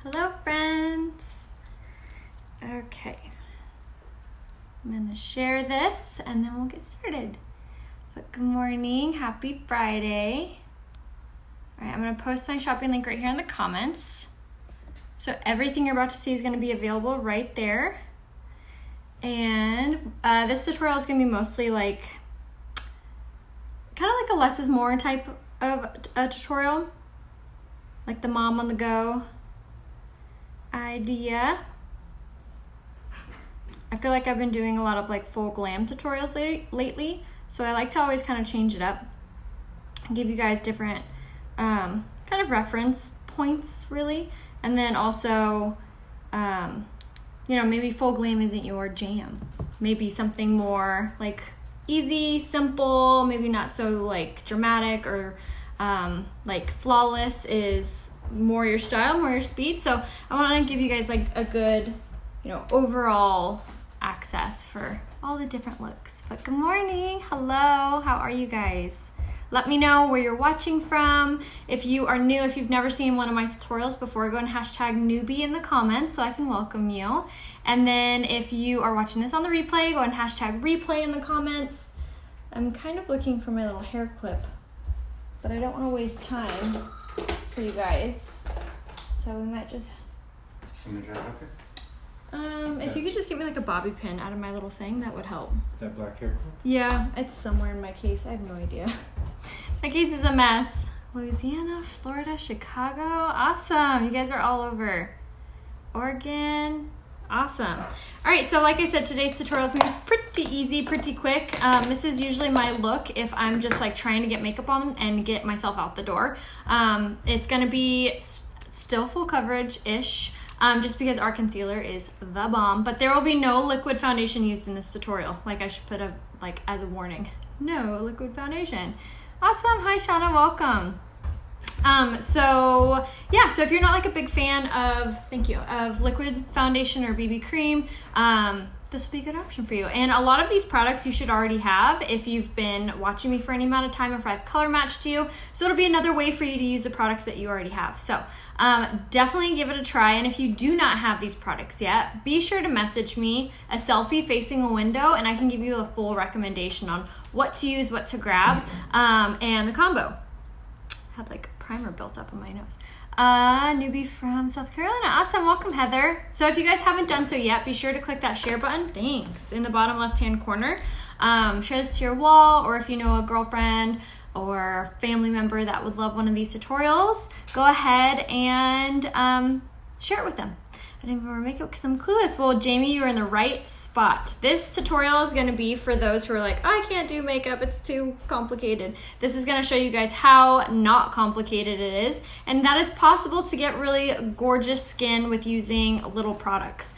Hello, friends. Okay. I'm going to share this and then we'll get started. But good morning. Happy Friday. All right, I'm going to post my shopping link right here in the comments. So everything you're about to see is going to be available right there. And this tutorial is going to be mostly like, kind of like a less is more type of a tutorial. Like the mom on the go idea. I feel like I've been doing a lot of like full glam tutorials lately, so I like to always kind of change it up and give you guys different kind of reference points really, and then also you know, maybe full glam isn't your jam, maybe something more like easy, simple, maybe not so like dramatic or like flawless is more your style, more your speed. So I want to give you guys like a good, you know, overall access for all the different looks. But good morning. Hello. How are you guys? Let me know where you're watching from. If you are new, if you've never seen one of my tutorials before, go and hashtag newbie in the comments so I can welcome you. And then if you are watching this on the replay, go and hashtag replay in the comments. I'm kind of looking for my little hair clip, but I don't want to waste time for you guys, so we might just if you could just give me like a bobby pin out of my little thing, that would help. That black hair clip? Yeah, it's somewhere in my case. I have no idea. My case is a mess. Louisiana, Florida, Chicago. Awesome. You guys are all over. Oregon. Awesome. All right, so like I said, today's tutorial is going to be pretty easy, pretty quick. This is usually my look if I'm just like trying to get makeup on and get myself out the door. It's going to be still full coverage-ish, just because our concealer is the bomb. But there will be no liquid foundation used in this tutorial. Like I should put a like as a warning. No liquid foundation. Awesome. Hi, Shauna. Welcome. So yeah, so if you're not like a big fan of liquid foundation or BB cream, this will be a good option for you. And a lot of these products you should already have if you've been watching me for any amount of time, if I've color matched you. So it'll be another way for you to use the products that you already have. So definitely give it a try. And if you do not have these products yet, be sure to message me a selfie facing a window and I can give you a full recommendation on what to use, what to grab, and the combo. Had like primer built up on my nose. Newbie from South Carolina. Awesome. Welcome, Heather. So if you guys haven't done so yet, be sure to click that share button. Thanks. In the bottom left-hand corner. Share this to your wall, or if you know a girlfriend or family member that would love one of these tutorials, go ahead and share it with them. I didn't even wear makeup because I'm clueless. Well, Jamie, you're in the right spot. This tutorial is going to be for those who are like, I can't do makeup, it's too complicated. This is going to show you guys how not complicated it is, and that it's possible to get really gorgeous skin with using little products.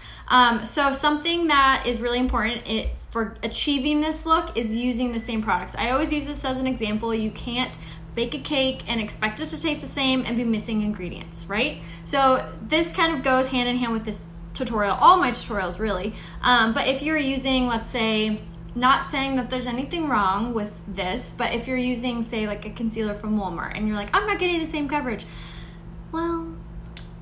So something that is really important for achieving this look is using the same products. I always use this as an example. You can't bake a cake and expect it to taste the same and be missing ingredients, right? So this kind of goes hand in hand with this tutorial, all my tutorials really. But if you're using, let's say, not saying that there's anything wrong with this, but if you're using, say, like a concealer from Walmart and you're like, I'm not getting the same coverage. Well,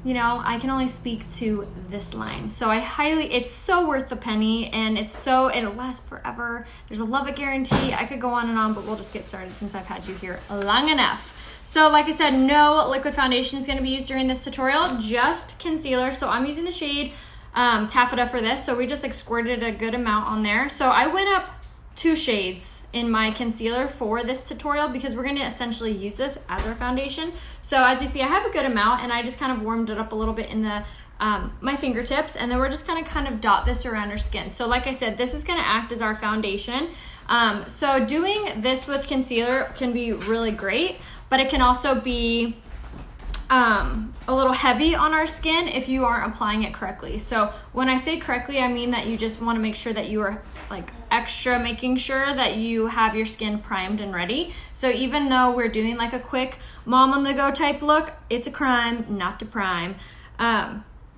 you know, I can only speak to this line. So it's so worth a penny, and it'll last forever. There's a love it guarantee. I could go on, but we'll just get started since I've had you here long enough. So like I said, no liquid foundation is gonna be used during this tutorial, just concealer. So I'm using the shade Taffeta for this. So we just like squirted a good amount on there. So I went up 2 shades in my concealer for this tutorial because we're going to essentially use this as our foundation. So as you see, I have a good amount, and I just kind of warmed it up a little bit in the my fingertips, and then we're just going to kind of dot this around our skin. So like I said, this is going to act as our foundation. So doing this with concealer can be really great, but it can also be a little heavy on our skin if you aren't applying it correctly. So when I say correctly, I mean that you just want to make sure that you are like extra making sure that you have your skin primed and ready. So even though we're doing like a quick mom on the go type look, it's a crime not to prime.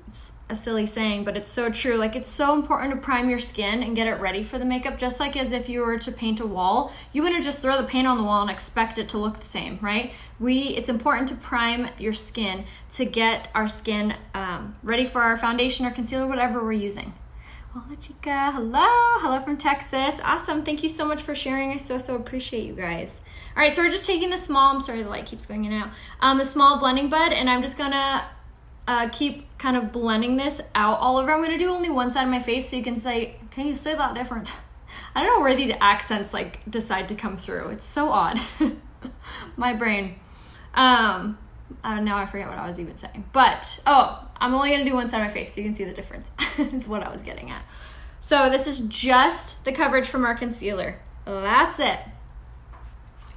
It's a silly saying, but it's so true. Like, it's so important to prime your skin and get it ready for the makeup, just like as if you were to paint a wall. You wouldn't just throw the paint on the wall and expect it to look the same, right? It's important to prime your skin to get our skin ready for our foundation or concealer, whatever we're using. Hola chica, hello from Texas. Awesome, thank you so much for sharing. I so appreciate you guys. All right, so we're just taking the small, I'm sorry the light keeps going in and out, the small blending bud, and I'm just gonna keep kind of blending this out all over. I'm gonna do only one side of my face so you can say that difference? I don't know where these accents like decide to come through. It's so odd. My brain. Now I forget what I was even saying. But, I'm only going to do one side of my face so you can see the difference is what I was getting at. So this is just the coverage from our concealer. That's it.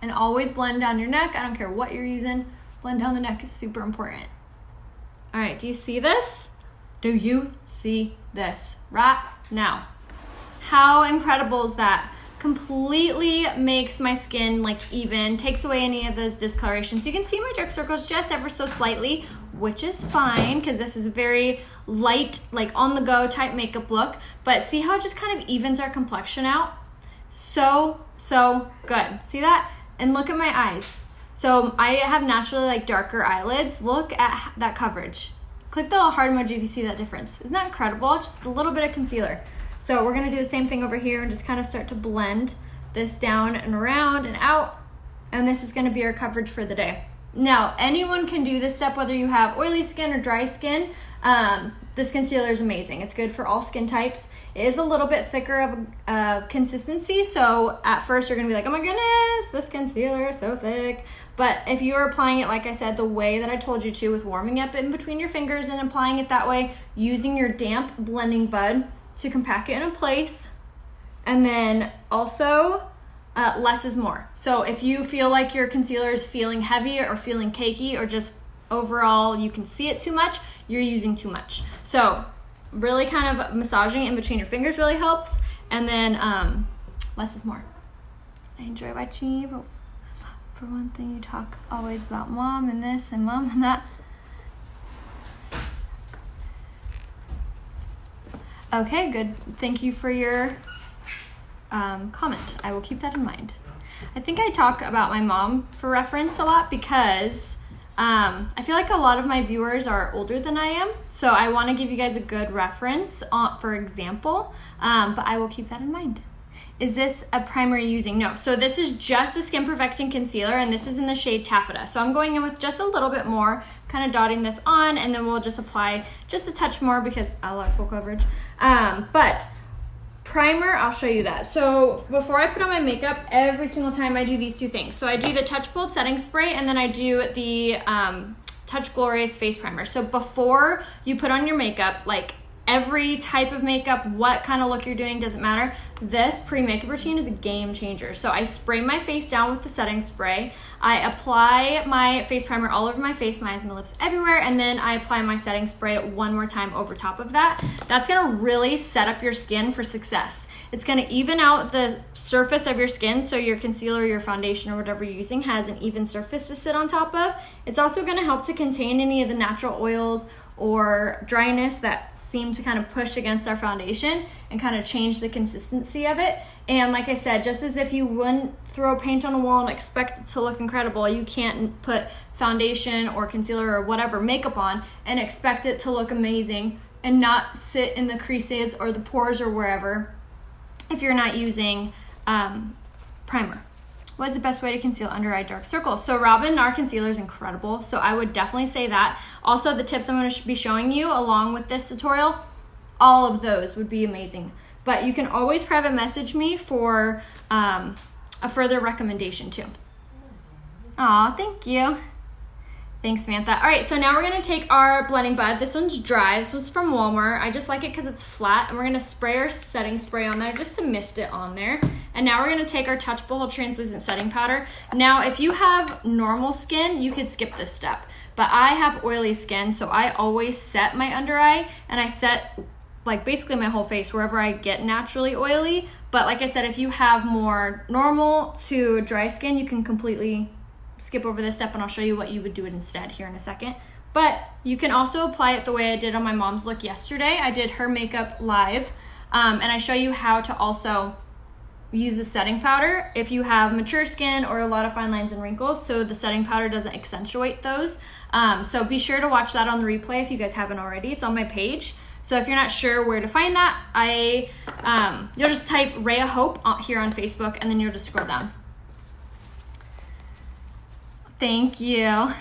And always blend down your neck. I don't care what you're using. Blend down the neck is super important. All right, do you see this? Do you see this right now? How incredible is that? Completely makes my skin like even, takes away any of those discolorations. You can see my dark circles just ever so slightly, which is fine because this is a very light, like on the go type makeup look. But see how it just kind of evens our complexion out? So good. See that? And look at my eyes. So I have naturally like darker eyelids. Look at that coverage. Click the little heart emoji if you see that difference. Isn't that incredible? Just a little bit of concealer. So we're gonna do the same thing over here and just kind of start to blend this down and around and out. And this is gonna be our coverage for the day. Now, anyone can do this step, whether you have oily skin or dry skin. This concealer is amazing. It's good for all skin types. It is a little bit thicker of consistency. So at first you're gonna be like, oh my goodness, this concealer is so thick. But if you're applying it, like I said, the way that I told you to, with warming up in between your fingers and applying it that way, using your damp blending bud to compact it in place, and then also less is more. So if you feel like your concealer is feeling heavy or feeling cakey or just overall you can see it too much, you're using too much. So really kind of massaging in between your fingers really helps, and then less is more. I enjoy watching you, but for one thing you talk always about mom and this and mom and that. Okay, good. Thank you for your comment. I will keep that in mind. I think I talk about my mom for reference a lot because I feel like a lot of my viewers are older than I am. So I want to give you guys a good reference, for example, but I will keep that in mind. Is this a primer you're using? No. So this is just the Skin Perfecting Concealer, and this is in the shade Taffeta. So I'm going in with just a little bit more, kind of dotting this on, and then we'll just apply just a touch more because I like full coverage. But primer, I'll show you that. So before I put on my makeup, every single time I do these two things. So I do the Touch Bold Setting Spray, and then I do the Touch Glorious Face Primer. So before you put on your makeup, like every type of makeup, what kind of look you're doing, doesn't matter. This pre-makeup routine is a game changer. So I spray my face down with the setting spray. I apply my face primer all over my face, my eyes, my lips, everywhere, and then I apply my setting spray one more time over top of that. That's gonna really set up your skin for success. It's gonna even out the surface of your skin so your concealer, your foundation, or whatever you're using has an even surface to sit on top of. It's also gonna help to contain any of the natural oils or dryness that seem to kind of push against our foundation and kind of change the consistency of it. And like I said, just as if you wouldn't throw paint on a wall and expect it to look incredible, you can't put foundation or concealer or whatever makeup on and expect it to look amazing and not sit in the creases or the pores or wherever if you're not using primer. What is the best way to conceal under eye dark circles? So Robin, our concealer is incredible. So I would definitely say that. Also, the tips I'm going to be showing you along with this tutorial, all of those would be amazing. But you can always private message me for a further recommendation too. Aw, thank you. Thanks, Samantha. All right, so now we're gonna take our blending bud. This one's dry. This one's from Walmart. I just like it because it's flat, and we're gonna spray our setting spray on there just to mist it on there. And now we're gonna take our Touch Bold Translucent Setting Powder. Now, if you have normal skin, you could skip this step. But I have oily skin, so I always set my under eye, and I set like basically my whole face wherever I get naturally oily. But like I said, if you have more normal to dry skin, you can completely skip over this step, and I'll show you what you would do it instead here in a second. But you can also apply it the way I did on my mom's look yesterday. I did her makeup live, and I show you how to also use a setting powder if you have mature skin or a lot of fine lines and wrinkles, so the setting powder doesn't accentuate those. So be sure to watch that on the replay if you guys haven't already. It's on my page. So if you're not sure where to find that, you'll just type Rhea Hope here on Facebook, and then you'll just scroll down. Thank you.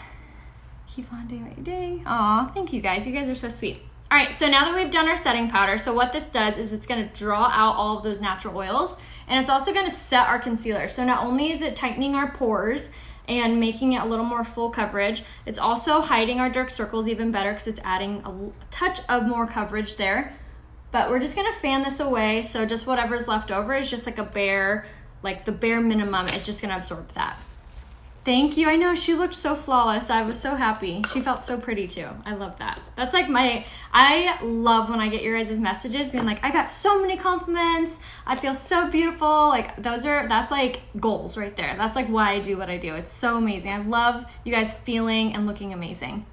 Keep on doing what you're doing. Aw, thank you guys. You guys are so sweet. All right, so now that we've done our setting powder, so what this does is it's gonna draw out all of those natural oils, and it's also gonna set our concealer. So not only is it tightening our pores and making it a little more full coverage, it's also hiding our dark circles even better because it's adding a touch of more coverage there. But we're just gonna fan this away, so just whatever's left over is just like the bare minimum is just gonna absorb that. Thank you. I know, she looked so flawless. I was so happy. She felt so pretty too. I love that. That's like I love when I get your guys' messages being like, I got so many compliments. I feel so beautiful. Like that's like goals right there. That's like why I do what I do. It's so amazing. I love you guys feeling and looking amazing.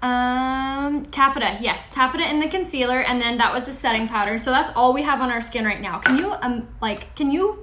Taffeta, yes, taffeta in the concealer, and then that was the setting powder. So that's all we have on our skin right now. Can you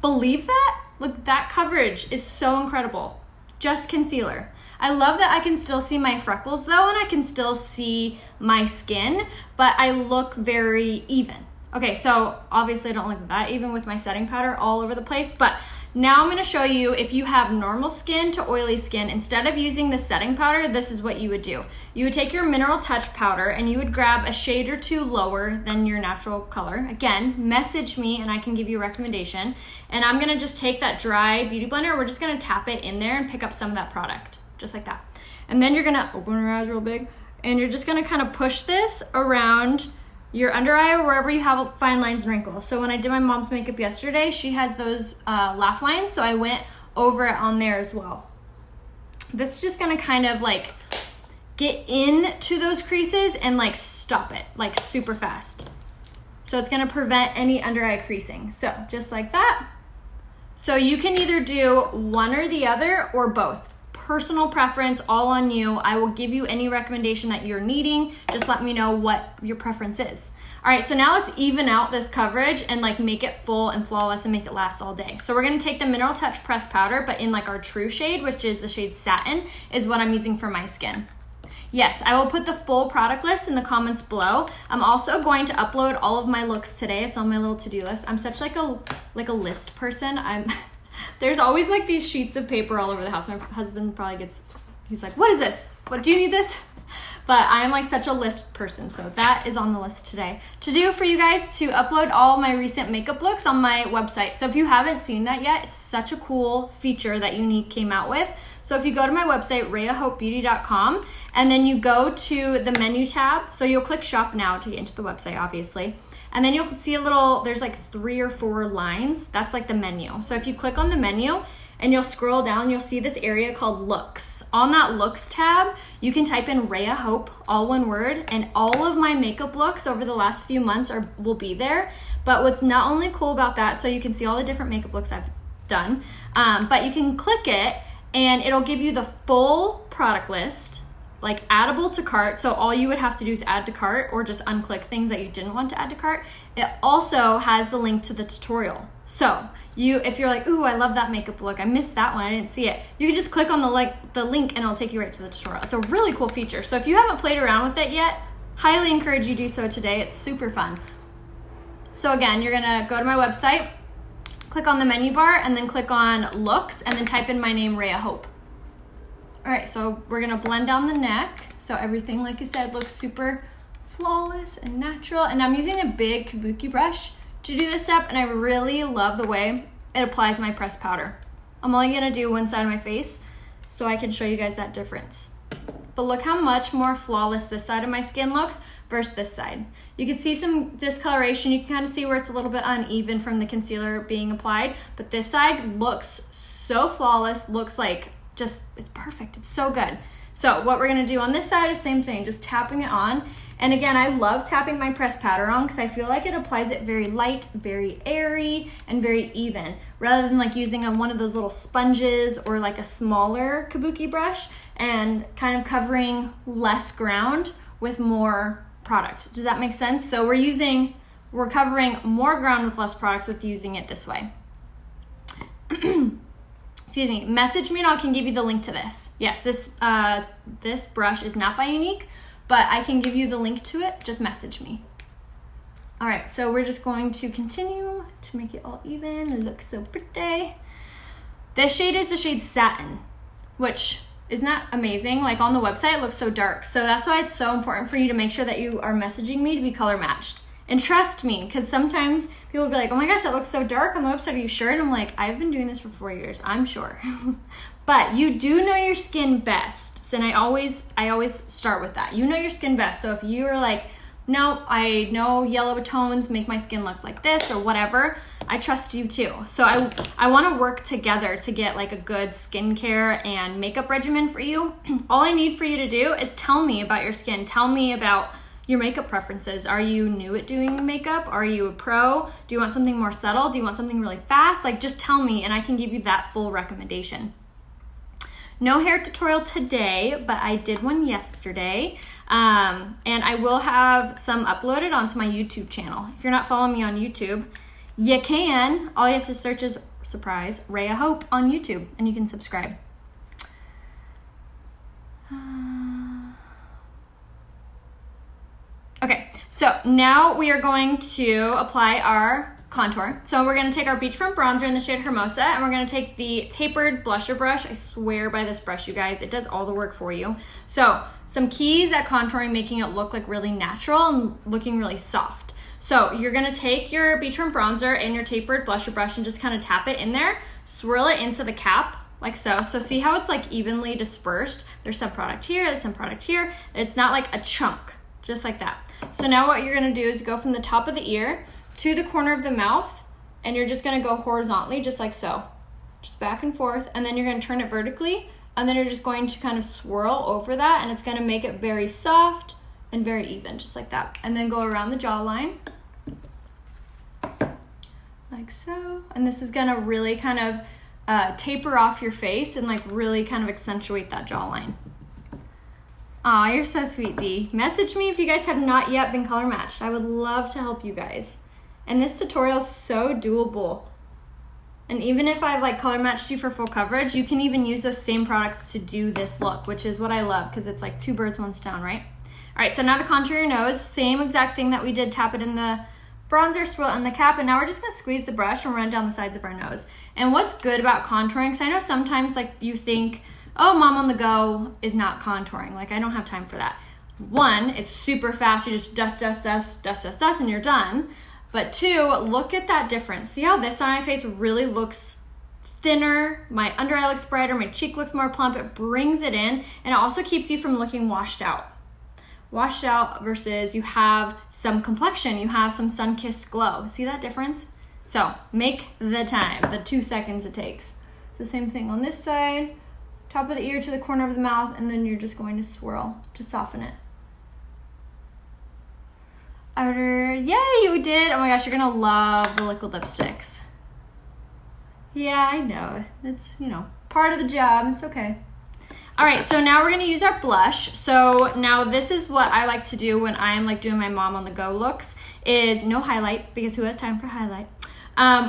believe that? Look, that coverage is so incredible. Just concealer. I love that I can still see my freckles though, and I can still see my skin, but I look very even. Okay, so obviously I don't look that even with my setting powder all over the place, but now I'm gonna show you if you have normal skin to oily skin, instead of using the setting powder, this is what you would do. You would take your Mineral Touch powder and you would grab a shade or two lower than your natural color. Again, message me and I can give you a recommendation. And I'm gonna just take that dry beauty blender, we're just gonna tap it in there and pick up some of that product, just like that. And then you're gonna open your eyes real big and you're just gonna kind of push this around your under eye or wherever you have fine lines and wrinkles. So when I did my mom's makeup yesterday, she has those laugh lines, so I went over it on there as well. This is just gonna kind of like get into those creases and like stop it like super fast. So it's gonna prevent any under eye creasing. So just like that. So you can either do one or the other or both. Personal preference, all on you. I will give you any recommendation that you're needing. Just let me know what your preference is. All right, so now let's even out this coverage and like make it full and flawless and make it last all day. So we're gonna take the Mineral Touch pressed powder, but in like our true shade, which is the shade Satin, is what I'm using for my skin. Yes, I will put the full product list in the comments below. I'm also going to upload all of my looks today. It's on my little to-do list. I'm such like a list person. There's always like these sheets of paper all over the house. My husband probably he's like, what is this? What, do you need this? But I'm like such a list person, so that is on the list today. To do for you guys to upload all my recent makeup looks on my website. So if you haven't seen that yet, it's such a cool feature that Unique came out with. So if you go to my website, rheahopebeauty.com, and then you go to the menu tab, so you'll click shop now to get into the website, obviously. And then you'll see there's like 3 or 4 lines. That's like the menu. So if you click on the menu and you'll scroll down, you'll see this area called looks. On that looks tab, you can type in Rhea Hope, all one word, and all of my makeup looks over the last few months will be there. But what's not only cool about that, so you can see all the different makeup looks I've done, but you can click it and it'll give you the full product list, like addable to cart. So all you would have to do is add to cart or just unclick things that you didn't want to add to cart. It also has the link to the tutorial. So if you're like, ooh, I love that makeup look, I missed that one, I didn't see it, you can just click on the link and it'll take you right to the tutorial. It's a really cool feature. So if you haven't played around with it yet, highly encourage you do so today. It's super fun. So again, you're gonna go to my website, click on the menu bar, and then click on looks, and then type in my name, Rhea Hope. All right, so we're gonna blend down the neck. So everything, like I said, looks super flawless and natural. And I'm using a big kabuki brush to do this step, and I really love the way it applies my pressed powder. I'm only gonna do one side of my face so I can show you guys that difference. But look how much more flawless this side of my skin looks versus this side. You can see some discoloration. You can kind of see where it's a little bit uneven from the concealer being applied, but this side looks so flawless, looks like it's perfect. It's so good. So what we're gonna do on this side is same thing, just tapping it on. And again, I love tapping my pressed powder on because I feel like it applies it very light, very airy, and very even, rather than like using one of those little sponges or like a smaller kabuki brush and kind of covering less ground with more product. Does that make sense? So we're using we're covering more ground with less products with using it this way. Excuse me. Message me and I can give you the link to this. Yes, this brush is not by Unique, but I can give you the link to it. Just message me. All right, so we're just going to continue to make it all even. It looks so pretty. This shade is the shade Satin, which isn't that amazing? Like on the website, it looks so dark. So that's why it's so important for you to make sure that you are messaging me to be color matched. And trust me, because sometimes people will be like, oh my gosh, that looks so dark on the website. Are you sure? And I'm like, I've been doing this for 4 years. I'm sure. But you do know your skin best. So, and I always start with that. You know your skin best. So if you are like, no, I know yellow tones make my skin look like this or whatever, I trust you too. So I want to work together to get like a good skincare and makeup regimen for you. All I need for you to do is tell me about your skin. Tell me about your makeup preferences. Are you new at doing makeup? Are you a pro? Do you want something more subtle? Do you want something really fast? Like just tell me and I can give you that full recommendation. No hair tutorial today, but I did one yesterday. And I will have some uploaded onto my YouTube channel. If you're not following me on YouTube, you can. All you have to search is, surprise, Rhea Hope on YouTube, and you can subscribe. Okay, so now we are going to apply our contour. So we're going to take our Beachfront bronzer in the shade Hermosa, and we're going to take the tapered blusher brush. I swear by this brush, you guys. It does all the work for you. So some keys at contouring, making it look like really natural and looking really soft. So you're going to take your Beachfront bronzer and your tapered blusher brush and just kind of tap it in there, swirl it into the cap like so. So see how it's like evenly dispersed? There's some product here, there's some product here. It's not like a chunk, just like that. So now what you're going to do is go from the top of the ear to the corner of the mouth, and you're just going to go horizontally just like so, just back and forth, and then you're going to turn it vertically, and then you're just going to kind of swirl over that, and it's going to make it very soft and very even, just like that. And then go around the jawline like so, and this is going to really kind of taper off your face and like really kind of accentuate that jawline. Aw, you're so sweet, Dee. Message me if you guys have not yet been color matched. I would love to help you guys. And this tutorial is so doable. And even if I've like color matched you for full coverage, you can even use those same products to do this look, which is what I love because it's like 2 birds, 1 stone, right? All right, so now to contour your nose, same exact thing that we did, tap it in the bronzer, swirl it in the cap, and now we're just gonna squeeze the brush and run it down the sides of our nose. And what's good about contouring, because I know sometimes like you think, oh, mom on the go is not contouring. Like I don't have time for that. 1, it's super fast. You just dust, and you're done. But 2, look at that difference. See how this on my face really looks thinner? My under eye looks brighter. My cheek looks more plump. It brings it in, and it also keeps you from looking washed out. Washed out versus you have some complexion. You have some sun-kissed glow. See that difference? So make the time, the 2 seconds it takes. So same thing on this side. Top of the ear to the corner of the mouth, and then you're just going to swirl to soften it. Outer, yay, you did. Oh my gosh, you're gonna love the liquid lipsticks. Yeah, I know. It's, you know, part of the job. It's okay. All right, so now we're gonna use our blush. So now this is what I like to do when I'm like doing my mom on the go looks, is no highlight, because who has time for highlight?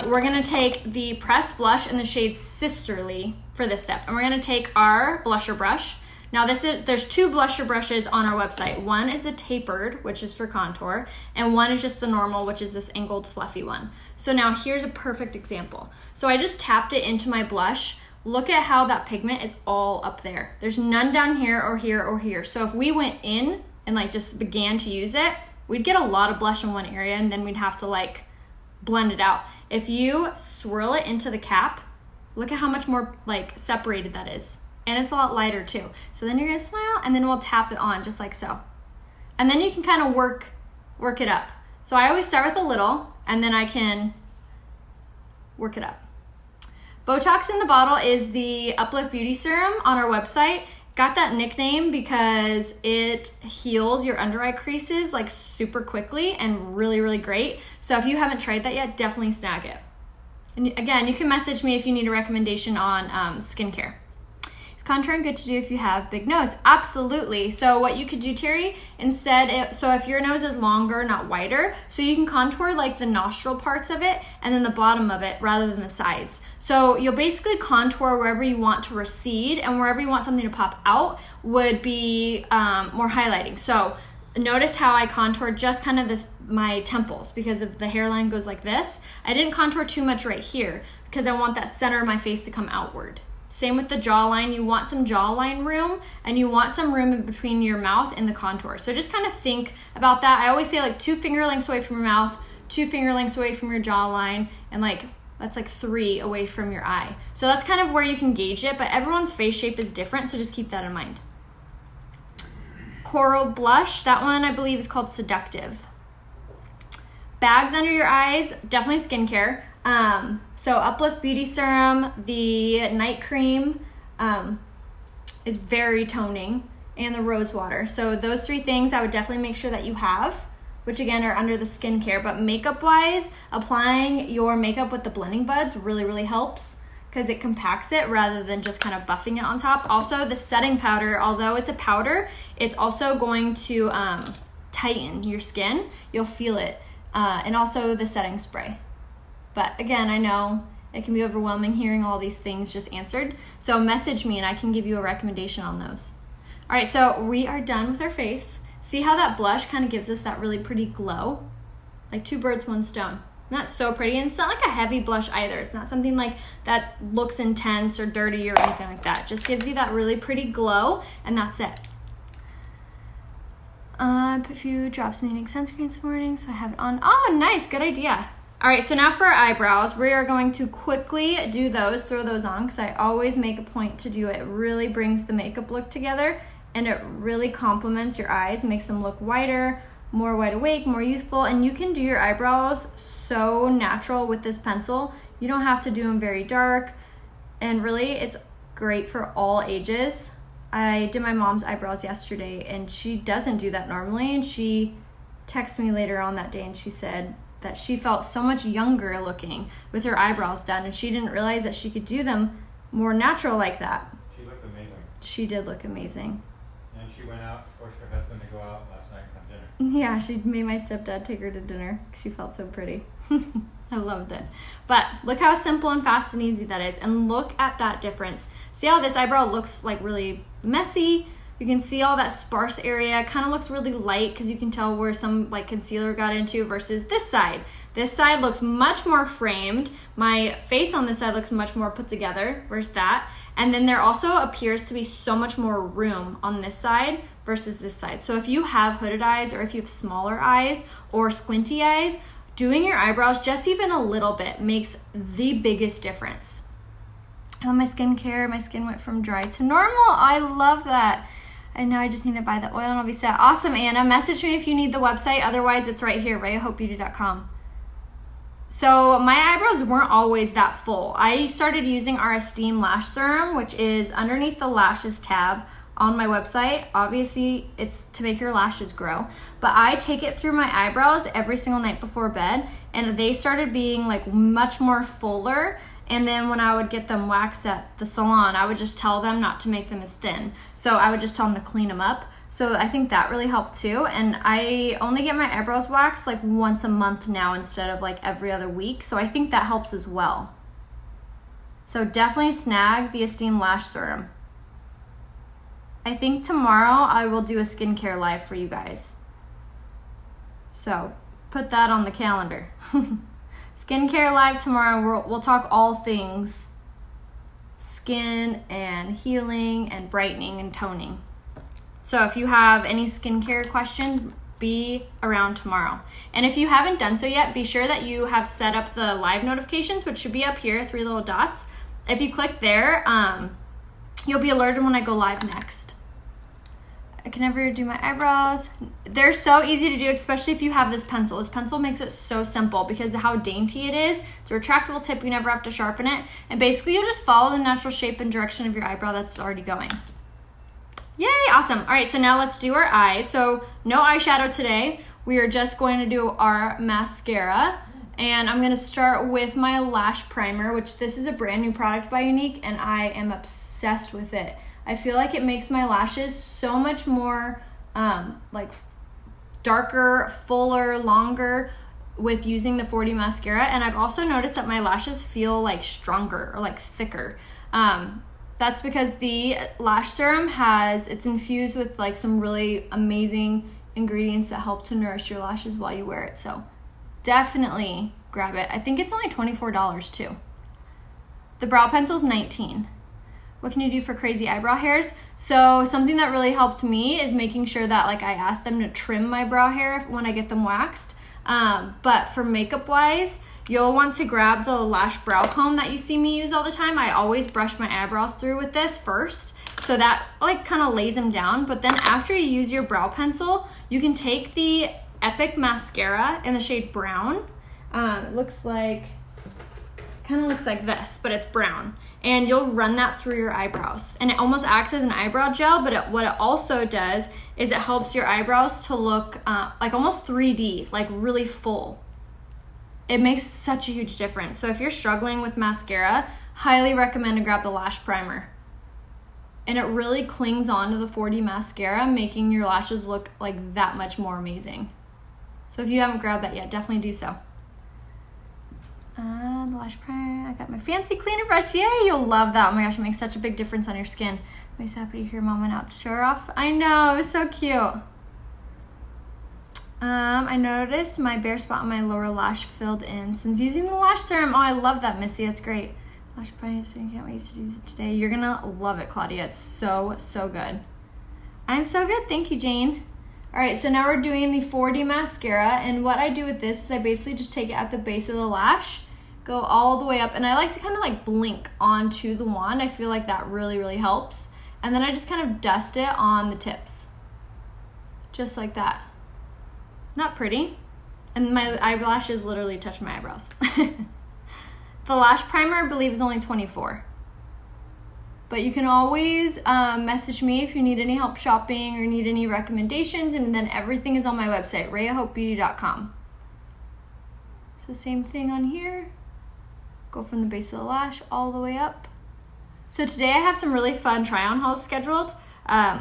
We're gonna take the pressed blush in the shade Sisterly for this step, and we're gonna take our blusher brush. Now there's 2 blusher brushes on our website. One is the tapered, which is for contour, and one is just the normal, which is this angled fluffy one. So now here's a perfect example. So I just tapped it into my blush. Look at how that pigment is all up there. There's none down here or here or here. So if we went in and like just began to use it, we'd get a lot of blush in one area, and then we'd have to like blend it out. If you swirl it into the cap, look at how much more like separated that is. And it's a lot lighter too. So then you're gonna smile, and then we'll tap it on just like so. And then you can kind of work it up. So I always start with a little, and then I can work it up. Botox in the bottle is the Uplift Beauty Serum on our website. Got that nickname because it heals your under eye creases like super quickly and really, really great. So if you haven't tried that yet, definitely snag it. And again, you can message me if you need a recommendation on skincare. Is contouring good to do if you have big nose? Absolutely. So what you could do, Terry, so if your nose is longer, not wider, so you can contour like the nostril parts of it and then the bottom of it rather than the sides. So you'll basically contour wherever you want to recede, and wherever you want something to pop out would be more highlighting. So notice how I contoured just kind of my temples, because if the hairline goes like this, I didn't contour too much right here because I want that center of my face to come outward. Same with the jawline. You want some jawline room, and you want some room in between your mouth and the contour. So just kind of think about that. I always say like 2 finger lengths away from your mouth, 2 finger lengths away from your jawline, and like that's like 3 away from your eye. So that's kind of where you can gauge it, but everyone's face shape is different, so just keep that in mind. Coral blush, that one I believe is called Seductive. Bags under your eyes, definitely skincare. So Uplift Beauty Serum, the night cream is very toning, and the rose water. So those 3 things I would definitely make sure that you have, which again are under the skincare. But makeup wise, applying your makeup with the blending buds really, really helps, because it compacts it rather than just kind of buffing it on top. Also, the setting powder, although it's a powder, it's also going to tighten your skin. You'll feel it. And also the setting spray. But again, I know it can be overwhelming hearing all these things just answered. So message me and I can give you a recommendation on those. All right, so we are done with our face. See how that blush kind of gives us that really pretty glow? Like 2 birds, 1 stone. Not so pretty, and it's not like a heavy blush either. It's not something like that looks intense or dirty or anything like that. It just gives you that really pretty glow, and that's it. Put a few drops of Unique sunscreen this morning, so I have it on. Oh, nice, good idea. All right, so now for our eyebrows, we are going to quickly do those, throw those on, because I always make a point to do it. It really brings the makeup look together, and it really complements your eyes, makes them look whiter, more wide awake, more youthful, and you can do your eyebrows so natural with this pencil. You don't have to do them very dark, and really it's great for all ages. I did my mom's eyebrows yesterday, and she doesn't do that normally, and she texted me later on that day and she said that she felt so much younger looking with her eyebrows done, and she didn't realize that she could do them more natural like that. She looked amazing. She did look amazing. And she went out, forced her husband to go out last night and have dinner. Yeah, she made my stepdad take her to dinner. She felt so pretty. I loved it. But look how simple and fast and easy that is. And look at that difference. See how this eyebrow looks like really messy? You can see all that sparse area. Kind of looks really light because you can tell where some like concealer got into versus this side. This side looks much more framed. My face on this side looks much more put together versus that. And then there also appears to be so much more room on this side versus this side. So if you have hooded eyes, or if you have smaller eyes or squinty eyes, doing your eyebrows just even a little bit makes the biggest difference. I love my skincare. My skin went from dry to normal. I love that. And now I just need to buy the oil and I'll be set. Awesome, Anna. Message me if you need the website. Otherwise, it's right here, RayaHopeBeauty.com. So my eyebrows weren't always that full. I started using our Esteem Lash Serum, which is underneath the Lashes tab on my website. Obviously, it's to make your lashes grow. But I take it through my eyebrows every single night before bed, and they started being like much more fuller. And then when I would get them waxed at the salon, I would just tell them not to make them as thin. So I would just tell them to clean them up. So I think that really helped too. And I only get my eyebrows waxed like once a month now instead of like every other week. So I think that helps as well. So definitely snag the Esteem Lash Serum. I think tomorrow I will do a skincare live for you guys. So put that on the calendar. Skincare live tomorrow. We'll talk all things skin and healing and brightening and toning. So if you have any skincare questions, be around tomorrow. And if you haven't done so yet, be sure that you have set up the live notifications, which should be up here, 3 little dots. If you click there, you'll be alerted when I go live next. I can never do my eyebrows. They're so easy to do, especially if you have this pencil. This pencil makes it so simple because of how dainty it is. It's a retractable tip. You never have to sharpen it. And basically, you'll just follow the natural shape and direction of your eyebrow that's already going. Yay, awesome. All right, so now let's do our eyes. So no eyeshadow today. We are just going to do our mascara. And I'm going to start with my lash primer, which this is a brand new product by Unique, and I am obsessed with it. I feel like it makes my lashes so much more like darker, fuller, longer with using the 4D mascara. And I've also noticed that my lashes feel like stronger or like thicker. That's because the lash serum it's infused with like some really amazing ingredients that help to nourish your lashes while you wear it. So definitely grab it. I think it's only $24 too. The brow pencil's $19. What can you do for crazy eyebrow hairs? So something that really helped me is making sure that like I ask them to trim my brow hair when I get them waxed. But for makeup wise, you'll want to grab the lash brow comb that you see me use all the time. I always brush my eyebrows through with this first, so that like kind of lays them down. But then after you use your brow pencil, you can take the Epic mascara in the shade brown. It looks like, kind of looks like this, but it's brown. And you'll run that through your eyebrows. And it almost acts as an eyebrow gel, but what it also does is it helps your eyebrows to look like almost 3D, like really full. It makes such a huge difference. So if you're struggling with mascara, highly recommend to grab the lash primer. And it really clings onto the 4D mascara, making your lashes look like that much more amazing. So if you haven't grabbed that yet, definitely do so. The lash primer, I got my fancy cleaner brush. Yay, you'll love that. Oh my gosh, it makes such a big difference on your skin. I'm so happy to hear Mom went out to show her off. I know, it was so cute. I noticed my bare spot on my lower lash filled in since using the lash serum. Oh, I love that, Missy. That's great. Lash primer, so I can't wait to use it today. You're gonna love it, Claudia. It's so, so good. I'm so good. Thank you, Jane. All right, so now we're doing the 4D mascara, and what I do with this is I basically just take it at the base of the lash, go all the way up, and I like to kind of like blink onto the wand. I feel like that really, really helps. And then I just kind of dust it on the tips, just like that. Not pretty. And my eyelashes literally touch my eyebrows. The lash primer, I believe, is only $24. But you can always message me if you need any help shopping or need any recommendations, and then everything is on my website, rayahopebeauty.com. So same thing on here. Go from the base of the lash all the way up. So today I have some really fun try-on hauls scheduled.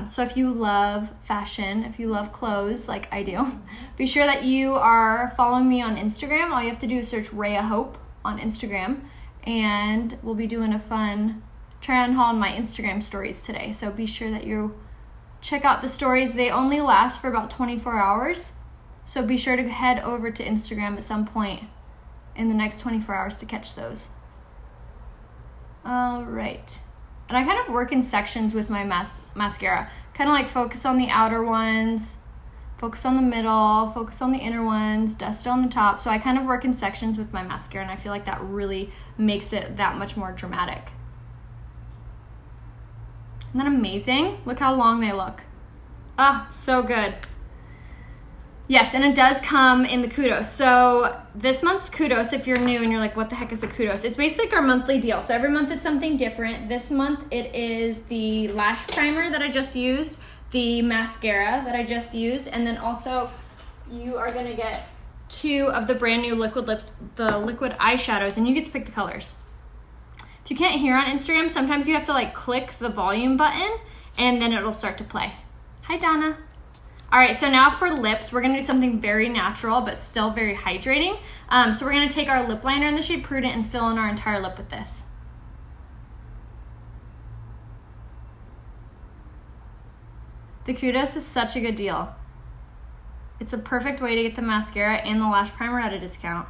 So if you love fashion, if you love clothes like I do, be sure that you are following me on Instagram. All you have to do is search Raya Hope on Instagram, and we'll be doing a fun try-on haul on my Instagram stories today. So be sure that you check out the stories. They only last for about 24 hours. So be sure to head over to Instagram at some point in the next 24 hours to catch those. All right. And I kind of work in sections with my mascara. Kind of like focus on the outer ones, focus on the middle, focus on the inner ones, dust it on the top. So I kind of work in sections with my mascara, and I feel like that really makes it that much more dramatic. Isn't that amazing? Look how long they look. Ah, so good. Yes, and it does come in the kudos. So this month's kudos, if you're new and you're like, what the heck is a kudos? It's basically like our monthly deal. So every month it's something different. This month it is the lash primer that I just used, the mascara that I just used, and then also you are gonna get 2 of the brand new liquid lips, the liquid eyeshadows, and you get to pick the colors. If you can't hear on Instagram, sometimes you have to like click the volume button and then it'll start to play. Hi, Donna. All right, so now for lips, we're gonna do something very natural but still very hydrating. So we're gonna take our lip liner in the shade Prudent and fill in our entire lip with this. The kudos is such a good deal. It's a perfect way to get the mascara and the lash primer at a discount.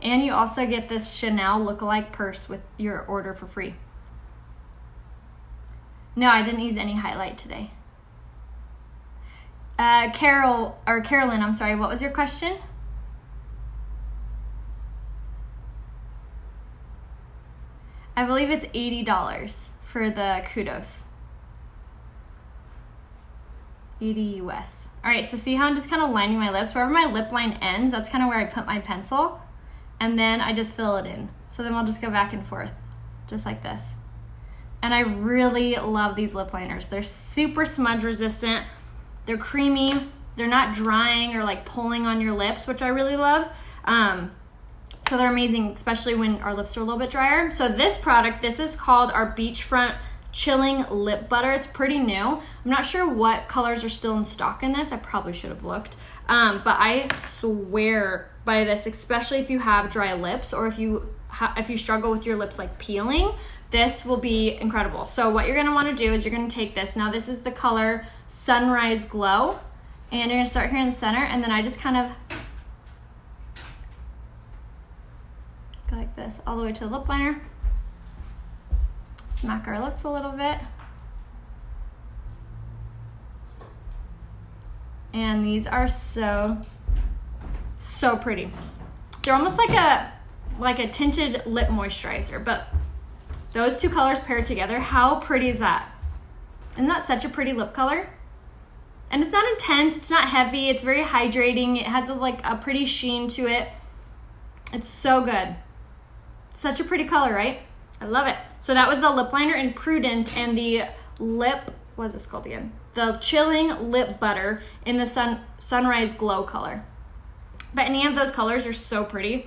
And you also get this Chanel lookalike purse with your order for free. No, I didn't use any highlight today. Carolyn, I'm sorry, what was your question? I believe it's $80 for the kudos. 80 US. All right, so see how I'm just kind of lining my lips? Wherever my lip line ends, that's kind of where I put my pencil. And then I just fill it in. So then we'll just go back and forth, just like this. And I really love these lip liners. They're super smudge resistant. They're creamy. They're not drying or like pulling on your lips, which I really love. So they're amazing, especially when our lips are a little bit drier. So this product, this is called our Beachfront Chilling Lip Butter. It's pretty new. I'm not sure what colors are still in stock in this. I probably should have looked. But I swear by this, especially if you have dry lips or if you struggle with your lips like peeling, this will be incredible. So what you're gonna wanna do is you're gonna take this. Now this is the color Sunrise Glow. And you're gonna start here in the center, and then I just kind of go like this all the way to the lip liner. Smack our lips a little bit. And these are so pretty. They're almost like a tinted lip moisturizer, but those two colors paired together, how pretty is that? Isn't that such a pretty lip color? And it's not intense, it's not heavy, it's very hydrating. It has a pretty sheen to it. It's so good. Such a pretty color, right? I love it. So that was the lip liner in Prudent, and the what is this called again? The Chilling Lip Butter in the Sunrise Glow color. But any of those colors are so pretty.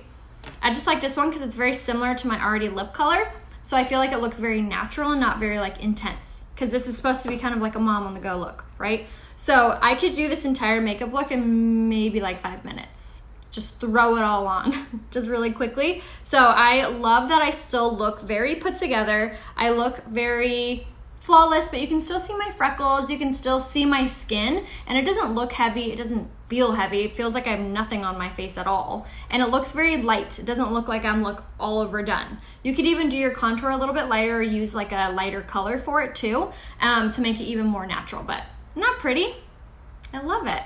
I just like this one because it's very similar to my already lip color. So I feel like it looks very natural and not very intense. Because this is supposed to be kind of like a mom on the go look, right? So I could do this entire makeup look in maybe 5 minutes. Just throw it all on, just really quickly. So I love that I still look very put together. I look very flawless, but you can still see my freckles. You can still see my skin, and it doesn't look heavy. It doesn't feel heavy. It feels like I have nothing on my face at all. And it looks very light. It doesn't look like I'm all overdone. You could even do your contour a little bit lighter or use a lighter color for it too, to make it even more natural, but not pretty. I love it.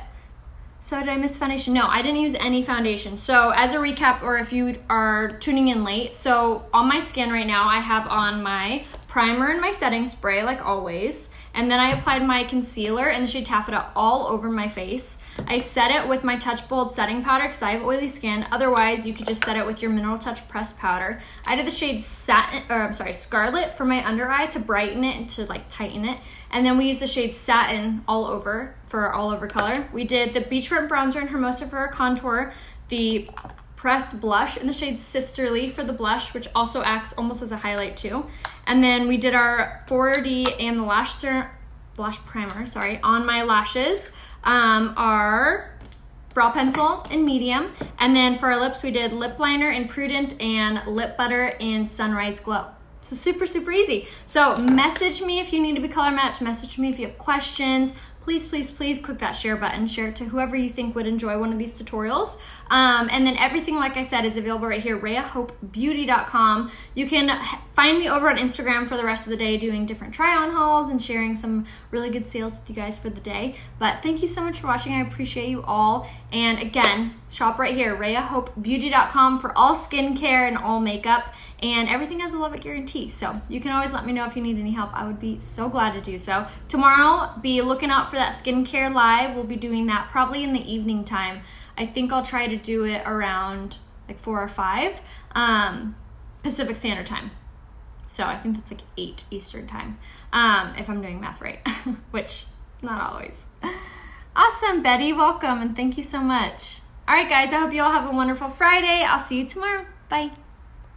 So did I miss foundation? No, I didn't use any foundation. So as a recap, or if you are tuning in late, so on my skin right now, I have on my primer and my setting spray like always. And then I applied my concealer in the shade Taffeta all over my face. I set it with my Touch Bold setting powder because I have oily skin. Otherwise, you could just set it with your Mineral Touch pressed powder. I did the shade Scarlet for my under eye to brighten it and to tighten it. And then we used the shade Satin all over for our all over color. We did the Beachfront bronzer in Hermosa for our contour, the pressed blush in the shade Sisterly for the blush, which also acts almost as a highlight too. And then we did our 4D and the blush primer, on my lashes. Our brow pencil in medium. And then for our lips, we did lip liner in Prudent and lip butter in Sunrise Glow. So super, super easy. So message me if you need to be color matched. Message me if you have questions. Please, please, please click that share button. Share it to whoever you think would enjoy one of these tutorials. And then everything, like I said, is available right here, RheaHopeBeauty.com. You can find me over on Instagram for the rest of the day doing different try-on hauls and sharing some really good sales with you guys for the day. But thank you so much for watching. I appreciate you all. And again, shop right here, RheaHopeBeauty.com for all skincare and all makeup. And everything has a love it guarantee. So you can always let me know if you need any help. I would be so glad to do so. Tomorrow, be looking out for that skincare live. We'll be doing that probably in the evening time. I think I'll try to do it around 4 or 5 Pacific Standard Time. So I think that's 8 Eastern Time, if I'm doing math right, which not always. Awesome, Betty, welcome, and thank you so much. All right, guys, I hope you all have a wonderful Friday. I'll see you tomorrow. Bye.